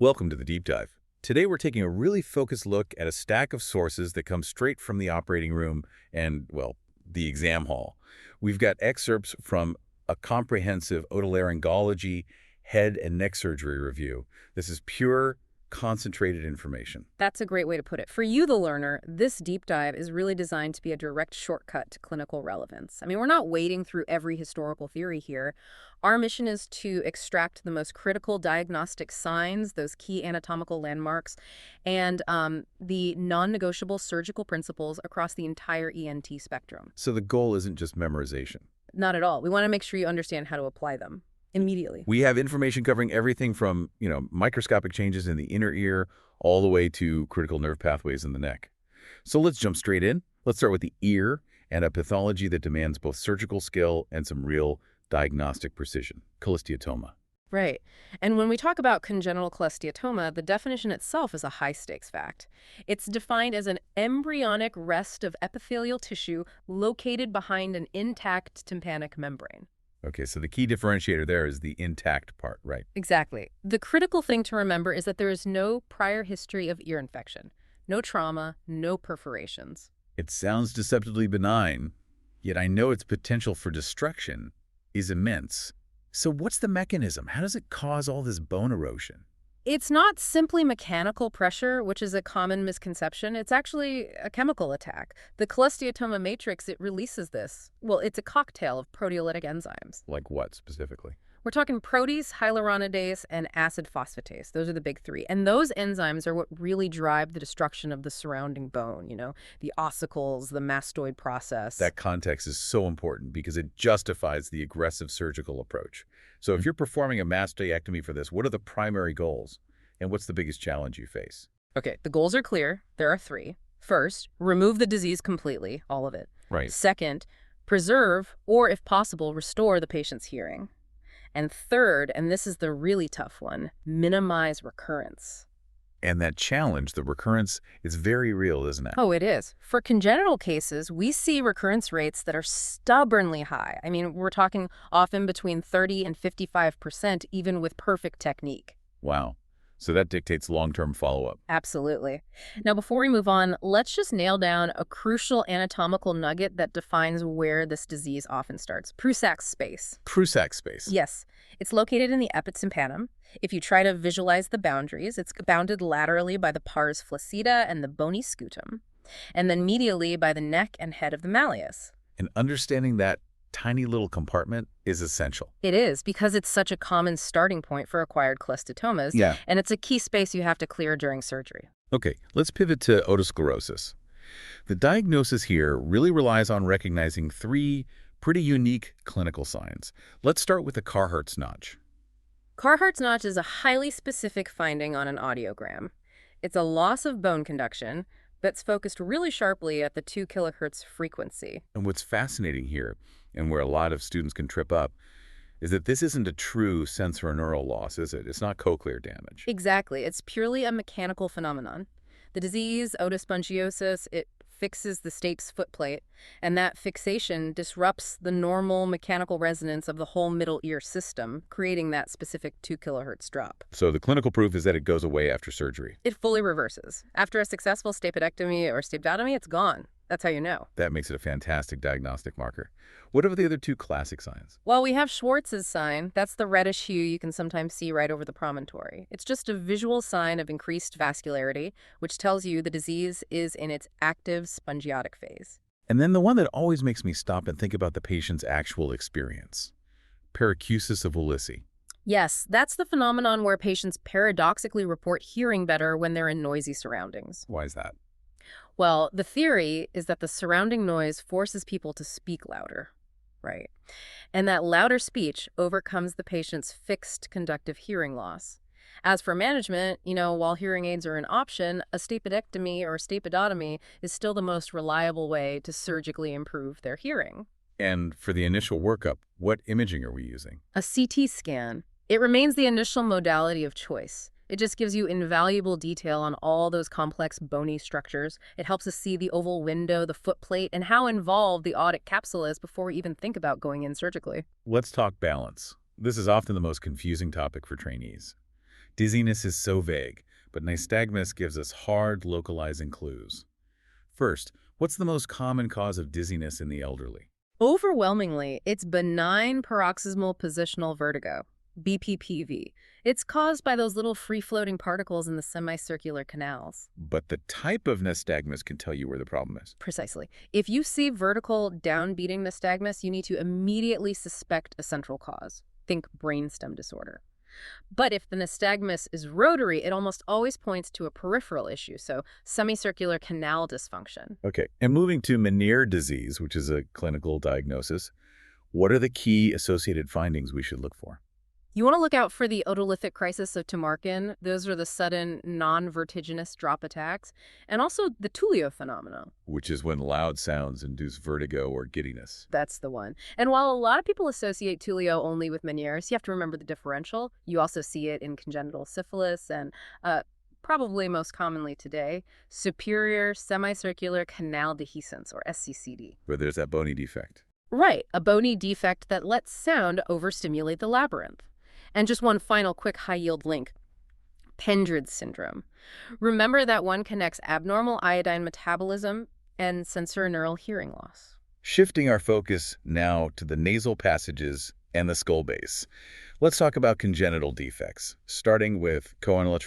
Welcome to the Deep Dive. Today we're taking a really focused look at a stack of sources that come straight from the operating room and, well, the exam hall. We've got excerpts from a comprehensive otolaryngology-head and neck surgery review. This is pure, concentrated information. That's a great way to put it. For you, the learner, this deep dive is really designed to be a direct shortcut to clinical relevance. I mean, we're not wading through every historical theory here. Our mission is to extract the most critical diagnostic signs, those key anatomical landmarks, and the non-negotiable surgical principles across the entire ENT spectrum. So the goal isn't just memorization. Not at all. We want to make sure you understand how to apply them immediately. We have information covering everything from, microscopic changes in the inner ear all the way to critical nerve pathways in the neck. So let's jump straight in. Let's start with the ear and a pathology that demands both surgical skill and some real diagnostic precision, cholesteatoma. Right. And when we talk about congenital cholesteatoma, the definition itself is a high-stakes fact. It's defined as an embryonic rest of epithelial tissue located behind an intact tympanic membrane. Okay, so the key differentiator there is the intact part, right? Exactly. The critical thing to remember is that there is no prior history of ear infection, no trauma, no perforations. It sounds deceptively benign, yet I know its potential for destruction is immense. So what's the mechanism? How does it cause all this bone erosion? It's not simply mechanical pressure, which is a common misconception. It's actually a chemical attack. The cholesteatoma matrix, it releases this. Well, it's a cocktail of proteolytic enzymes. Like what specifically? We're talking protease, hyaluronidase, and acid phosphatase. Those are the big three. And those enzymes are what really drive the destruction of the surrounding bone, the ossicles, the mastoid process. That context is so important because it justifies the aggressive surgical approach. So if you're performing a mastectomy for this, what are the primary goals? And what's the biggest challenge you face? Okay, the goals are clear. There are three. First, remove the disease completely, all of it. Right. Second, preserve, or if possible, restore the patient's hearing. And third, and this is the really tough one, minimize recurrence. And that challenge, the recurrence, is very real, isn't it? Oh, it is. For congenital cases, we see recurrence rates that are stubbornly high. I mean, we're talking often between 30 and 55%, even with perfect technique. Wow. So that dictates long-term follow-up. Absolutely. Now, before we move on, let's just nail down a crucial anatomical nugget that defines where this disease often starts. Prusac space. Prusac space. Yes. It's located in the epitympanum. If you try to visualize the boundaries, it's bounded laterally by the pars flaccida and the bony scutum, and then medially by the neck and head of the malleus. And understanding that tiny little compartment is essential. It is, because it's such a common starting point for acquired cholesteatomas, Yeah. and it's a key space you have to clear during surgery. Okay, let's pivot to otosclerosis. The diagnosis here really relies on recognizing three pretty unique clinical signs. Let's start with the Carhart's notch. Carhart's notch is a highly specific finding on an audiogram. It's a loss of bone conduction that's focused really sharply at the 2 kilohertz frequency. And what's fascinating here, and where a lot of students can trip up, is that this isn't a true sensorineural loss, is it? It's not cochlear damage. Exactly. It's purely a mechanical phenomenon. The disease, otospongiosis, it fixes the stapes footplate, and that fixation disrupts the normal mechanical resonance of the whole middle ear system, creating that specific 2 kilohertz drop. So the clinical proof is that it goes away after surgery. It fully reverses. After a successful stapedectomy or stapetotomy, it's gone. That's how you know. That makes it a fantastic diagnostic marker. What are the other two classic signs? Well, we have Schwartz's sign. That's the reddish hue you can sometimes see right over the promontory. It's just a visual sign of increased vascularity, which tells you the disease is in its active spongiotic phase. And then the one that always makes me stop and think about the patient's actual experience, periacusis of Ulisse. Yes, that's the phenomenon where patients paradoxically report hearing better when they're in noisy surroundings. Why is that? Well, the theory is that the surrounding noise forces people to speak louder, right? And that louder speech overcomes the patient's fixed conductive hearing loss. As for management, while hearing aids are an option, a stapedectomy or stapedotomy is still the most reliable way to surgically improve their hearing. And for the initial workup, what imaging are we using? A CT scan. It remains the initial modality of choice. It just gives you invaluable detail on all those complex bony structures. It helps us see the oval window, the footplate, and how involved the audit capsule is before we even think about going in surgically. Let's talk balance. This is often the most confusing topic for trainees. Dizziness is so vague, but nystagmus gives us hard, localizing clues. First, what's the most common cause of dizziness in the elderly? Overwhelmingly, it's benign paroxysmal positional vertigo, BPPV. It's caused by those little free-floating particles in the semicircular canals. But the type of nystagmus can tell you where the problem is. Precisely. If you see vertical downbeating nystagmus, you need to immediately suspect a central cause. Think brainstem disorder. But if the nystagmus is rotary, it almost always points to a peripheral issue, so semicircular canal dysfunction. Okay, and moving to Meniere disease, which is a clinical diagnosis, what are the key associated findings we should look for? You want to look out for the otolithic crisis of Tumarkin. Those are the sudden, non-vertiginous drop attacks, and also the Tullio phenomenon. Which is when loud sounds induce vertigo or giddiness. That's the one. And while a lot of people associate Tullio only with Meniere's, you have to remember the differential. You also see it in congenital syphilis and probably most commonly today, superior semicircular canal dehiscence, or SCCD. Where there's that bony defect. Right, a bony defect that lets sound overstimulate the labyrinth. And just one final quick high-yield link. Pendred syndrome. Remember that one connects abnormal iodine metabolism and sensorineural hearing loss. Shifting our focus now to the nasal passages and the skull base. Let's talk about congenital defects, starting with choanal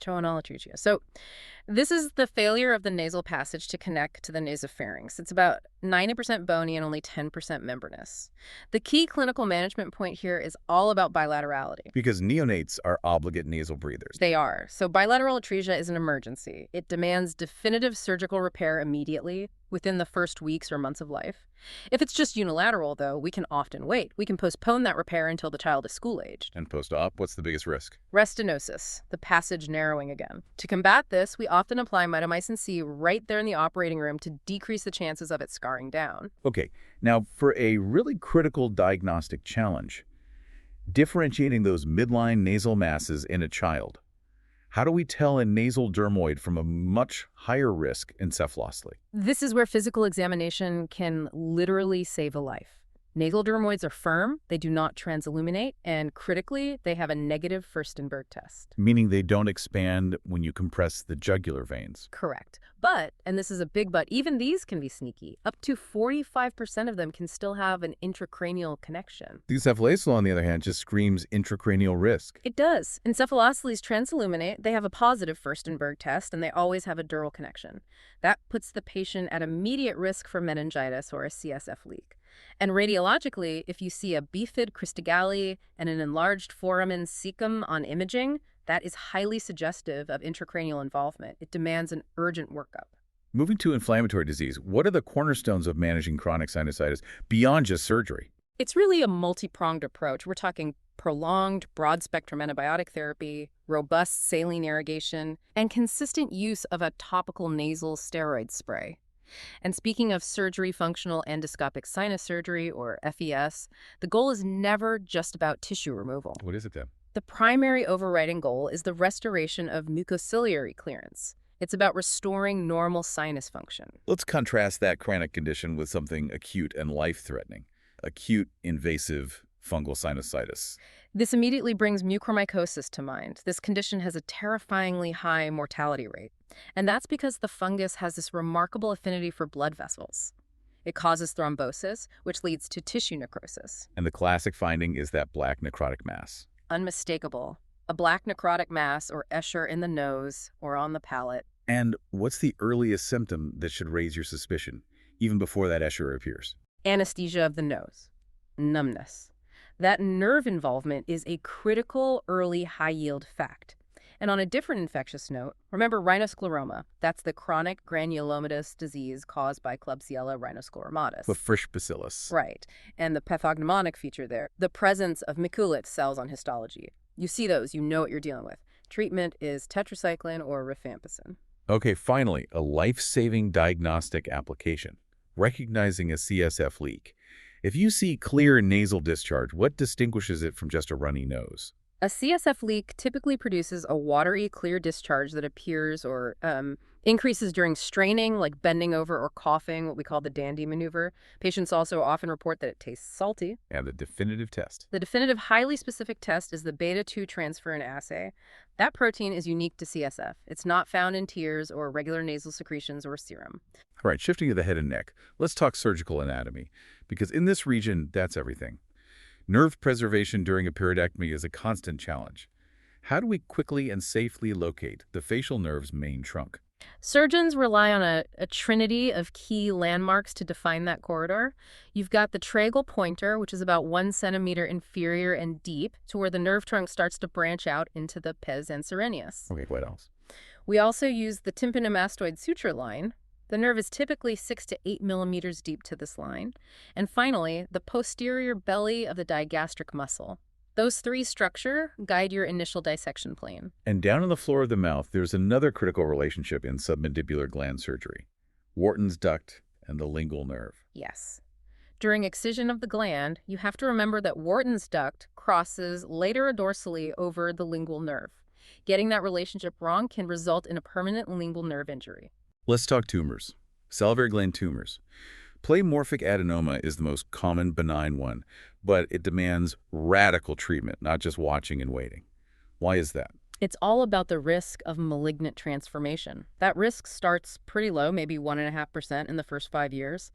Choanal-atresia. So this is the failure of the nasal passage to connect to the nasopharynx. It's about 90% bony and only 10% membranous. The key clinical management point here is all about bilaterality. Because neonates are obligate nasal breathers. They are. So bilateral atresia is an emergency. It demands definitive surgical repair immediately within the first weeks or months of life. If it's just unilateral, though, we can often wait. We can postpone that repair until the child is school-aged. And post-op, what's the biggest risk? Restenosis, the passage narrowing again. To combat this, we often apply mitomycin C right there in the operating room to decrease the chances of it scarring down. Okay, now for a really critical diagnostic challenge, differentiating those midline nasal masses in a child. How do we tell a nasal dermoid from a much higher risk encephalocele? This is where physical examination can literally save a life. Nasal dermoids are firm, they do not transilluminate, and critically, they have a negative Furstenberg test. Meaning they don't expand when you compress the jugular veins. Correct. But, and this is a big but, even these can be sneaky. Up to 45% of them can still have an intracranial connection. The encephalocele, on the other hand, just screams intracranial risk. It does. Encephaloceles transilluminate, they have a positive Furstenberg test, and they always have a dural connection. That puts the patient at immediate risk for meningitis or a CSF leak. And radiologically, if you see a bifid cristagalli and an enlarged foramen cecum on imaging, that is highly suggestive of intracranial involvement. It demands an urgent workup. Moving to inflammatory disease, what are the cornerstones of managing chronic sinusitis beyond just surgery? It's really a multi-pronged approach. We're talking prolonged, broad-spectrum antibiotic therapy, robust saline irrigation, and consistent use of a topical nasal steroid spray. And speaking of surgery, functional endoscopic sinus surgery, or FES, the goal is never just about tissue removal. What is it then? The primary overriding goal is the restoration of mucociliary clearance. It's about restoring normal sinus function. Let's contrast that chronic condition with something acute and life-threatening. Acute invasive fungal sinusitis. This immediately brings mucormycosis to mind. This condition has a terrifyingly high mortality rate. And that's because the fungus has this remarkable affinity for blood vessels. It causes thrombosis, which leads to tissue necrosis. And the classic finding is that black necrotic mass. Unmistakable. A black necrotic mass or eschar in the nose or on the palate. And what's the earliest symptom that should raise your suspicion, even before that eschar appears? Anesthesia of the nose. Numbness. That nerve involvement is a critical early high-yield fact. And on a different infectious note, remember rhinoscleroma. That's the chronic granulomatous disease caused by Klebsiella rhinoscleromatis. The frisch bacillus. Right. And the pathognomonic feature there, the presence of Miculate cells on histology. You see those, you know what you're dealing with. Treatment is tetracycline or rifampicin. Okay, finally, a life-saving diagnostic application. Recognizing a CSF leak. If you see clear nasal discharge, what distinguishes it from just a runny nose? A CSF leak typically produces a watery, clear discharge that appears or Increases during straining, like bending over or coughing, what we call the dandy maneuver. Patients also often report that it tastes salty. And the definitive test. The definitive highly specific test is the beta-2 transferrin assay. That protein is unique to CSF. It's not found in tears or regular nasal secretions or serum. All right, shifting to the head and neck, let's talk surgical anatomy, because in this region, that's everything. Nerve preservation during a periodectomy is a constant challenge. How do we quickly and safely locate the facial nerve's main trunk? Surgeons rely on a trinity of key landmarks to define that corridor. You've got the tragal pointer, which is about 1 centimeter inferior and deep to where the nerve trunk starts to branch out into the pes anserinus. Okay, what else? We also use the tympanomastoid suture line. The nerve is typically 6 to 8 millimeters deep to this line. And finally, the posterior belly of the digastric muscle. Those three structure guide your initial dissection plane. And down on the floor of the mouth, there's another critical relationship in submandibular gland surgery. Wharton's duct and the lingual nerve. Yes. During excision of the gland, you have to remember that Wharton's duct crosses lateral dorsally over the lingual nerve. Getting that relationship wrong can result in a permanent lingual nerve injury. Let's talk tumors. Salivary gland tumors. Pleomorphic adenoma is the most common benign one, but it demands radical treatment, not just watching and waiting. Why is that? It's all about the risk of malignant transformation. That risk starts pretty low, maybe 1.5% in the first 5 years,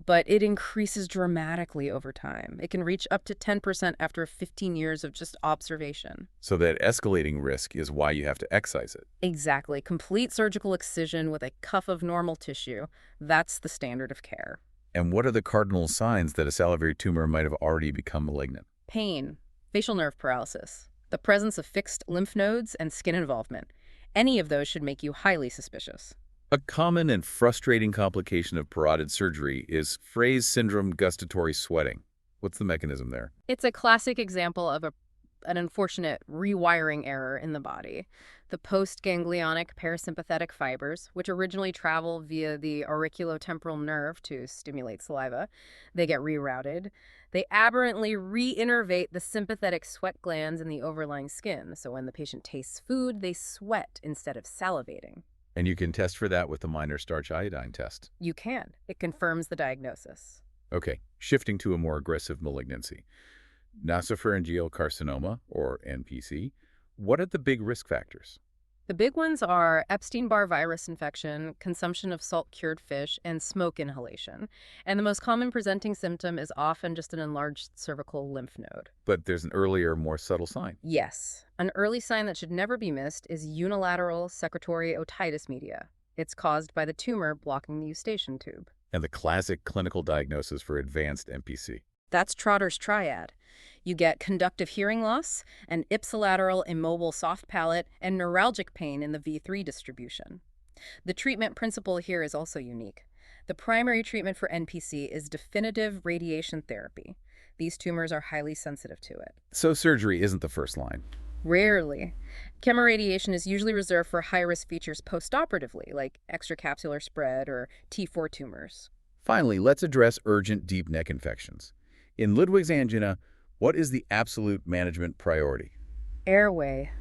but it increases dramatically over time. It can reach up to 10% after 15 years of just observation. So that escalating risk is why you have to excise it. Exactly. Complete surgical excision with a cuff of normal tissue. That's the standard of care. And what are the cardinal signs that a salivary tumor might have already become malignant? Pain, facial nerve paralysis, the presence of fixed lymph nodes, and skin involvement. Any of those should make you highly suspicious. A common and frustrating complication of parotid surgery is Frey's syndrome gustatory sweating. What's the mechanism there? It's a classic example of an unfortunate rewiring error in the body. The postganglionic parasympathetic fibers, which originally travel via the auriculotemporal nerve to stimulate saliva, they get rerouted. They aberrantly reinnervate the sympathetic sweat glands in the overlying skin. So when the patient tastes food, they sweat instead of salivating. And you can test for that with the minor starch iodine test. You can. It confirms the diagnosis. Okay, shifting to a more aggressive malignancy. Nasopharyngeal carcinoma, or NPC. What are the big risk factors? The big ones are Epstein-Barr virus infection, consumption of salt-cured fish, and smoke inhalation. And the most common presenting symptom is often just an enlarged cervical lymph node. But there's an earlier, more subtle sign. Yes. An early sign that should never be missed is unilateral secretory otitis media. It's caused by the tumor blocking the eustachian tube. And the classic clinical diagnosis for advanced NPC. That's Trotter's triad. You get conductive hearing loss, an ipsilateral immobile soft palate, and neuralgic pain in the V3 distribution. The treatment principle here is also unique. The primary treatment for NPC is definitive radiation therapy. These tumors are highly sensitive to it. So surgery isn't the first line. Rarely. Chemoradiation is usually reserved for high-risk features postoperatively, like extracapsular spread or T4 tumors. Finally, let's address urgent deep neck infections. In Ludwig's angina, what is the absolute management priority? Airway.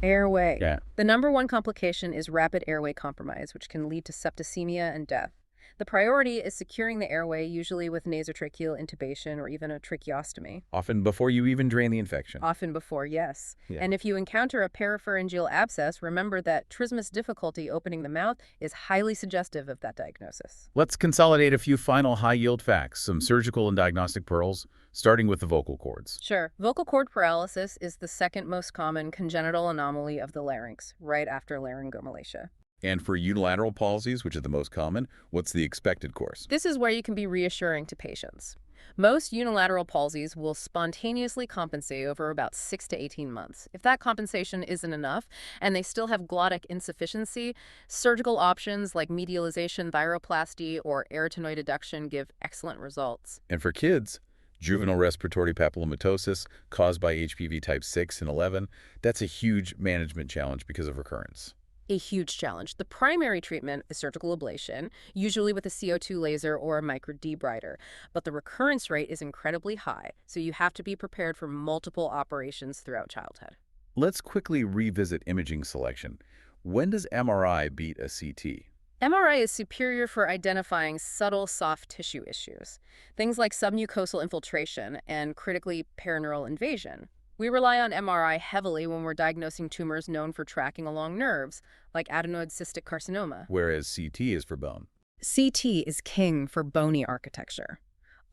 Airway. Yeah. The number one complication is rapid airway compromise, which can lead to septicemia and death. The priority is securing the airway, usually with nasotracheal intubation or even a tracheostomy. Often before you even drain the infection. Often before, yes. Yeah. And if you encounter a parapharyngeal abscess, remember that trismus difficulty opening the mouth is highly suggestive of that diagnosis. Let's consolidate a few final high-yield facts, some surgical and diagnostic pearls, starting with the vocal cords. Sure. Vocal cord paralysis is the second most common congenital anomaly of the larynx, right after laryngomalacia. And for unilateral palsies, which are the most common, what's the expected course? This is where you can be reassuring to patients. Most unilateral palsies will spontaneously compensate over about 6 to 18 months. If that compensation isn't enough and they still have glottic insufficiency, surgical options like medialization, thyroplasty, or arytenoid adduction give excellent results. And for kids, juvenile respiratory papillomatosis caused by HPV type 6 and 11, that's a huge management challenge because of recurrence. A huge challenge. The primary treatment is surgical ablation, usually with a CO2 laser or a microdebrider, but the recurrence rate is incredibly high, so you have to be prepared for multiple operations throughout childhood. Let's quickly revisit imaging selection. When does MRI beat a CT? MRI is superior for identifying subtle soft tissue issues, things like submucosal infiltration and critically perineural invasion. We rely on MRI heavily when we're diagnosing tumors known for tracking along nerves, like adenoid cystic carcinoma. Whereas CT is for bone. CT is king for bony architecture.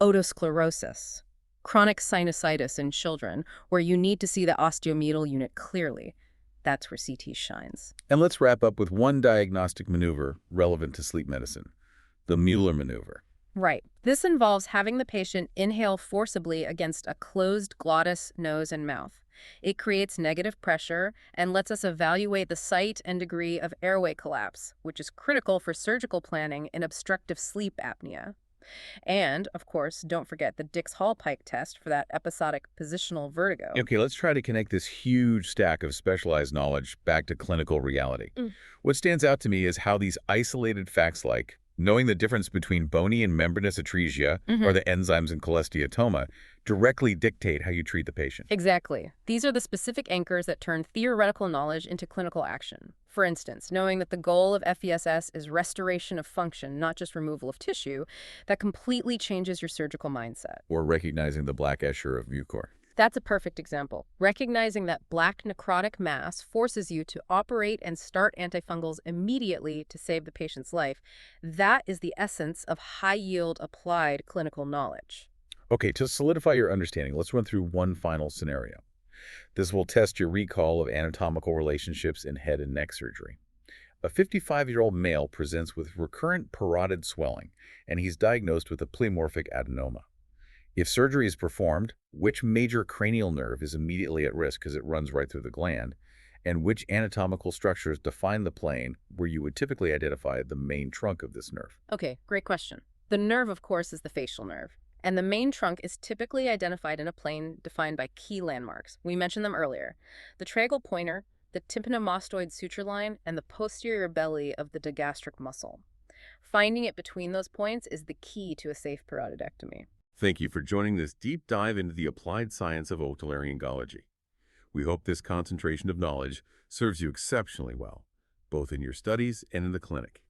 Otosclerosis, chronic sinusitis in children, where you need to see the osteometal unit clearly. That's where CT shines. And let's wrap up with one diagnostic maneuver relevant to sleep medicine, the Mueller maneuver. Right. This involves having the patient inhale forcibly against a closed glottis, nose, and mouth. It creates negative pressure and lets us evaluate the site and degree of airway collapse, which is critical for surgical planning in obstructive sleep apnea. And, of course, don't forget the Dix-Hallpike test for that episodic positional vertigo. Okay, let's try to connect this huge stack of specialized knowledge back to clinical reality. What stands out to me is how these isolated facts like knowing the difference between bony and membranous atresia or the enzymes in cholesteatoma directly dictate how you treat the patient. Exactly. These are the specific anchors that turn theoretical knowledge into clinical action. For instance, knowing that the goal of FESS is restoration of function, not just removal of tissue, that completely changes your surgical mindset. Or recognizing the black Escher of Mucor. That's a perfect example. Recognizing that black necrotic mass forces you to operate and start antifungals immediately to save the patient's life. That is the essence of high-yield applied clinical knowledge. Okay, to solidify your understanding, let's run through one final scenario. This will test your recall of anatomical relationships in head and neck surgery. A 55-year-old male presents with recurrent parotid swelling, and he's diagnosed with a pleomorphic adenoma. If surgery is performed, which major cranial nerve is immediately at risk because it runs right through the gland, and which anatomical structures define the plane where you would typically identify the main trunk of this nerve? Okay, great question. The nerve, of course, is the facial nerve. And the main trunk is typically identified in a plane defined by key landmarks. We mentioned them earlier. The tragal pointer, the tympanomastoid suture line, and the posterior belly of the digastric muscle. Finding it between those points is the key to a safe parotidectomy. Thank you for joining this deep dive into the applied science of otolaryngology. We hope this concentration of knowledge serves you exceptionally well, both in your studies and in the clinic.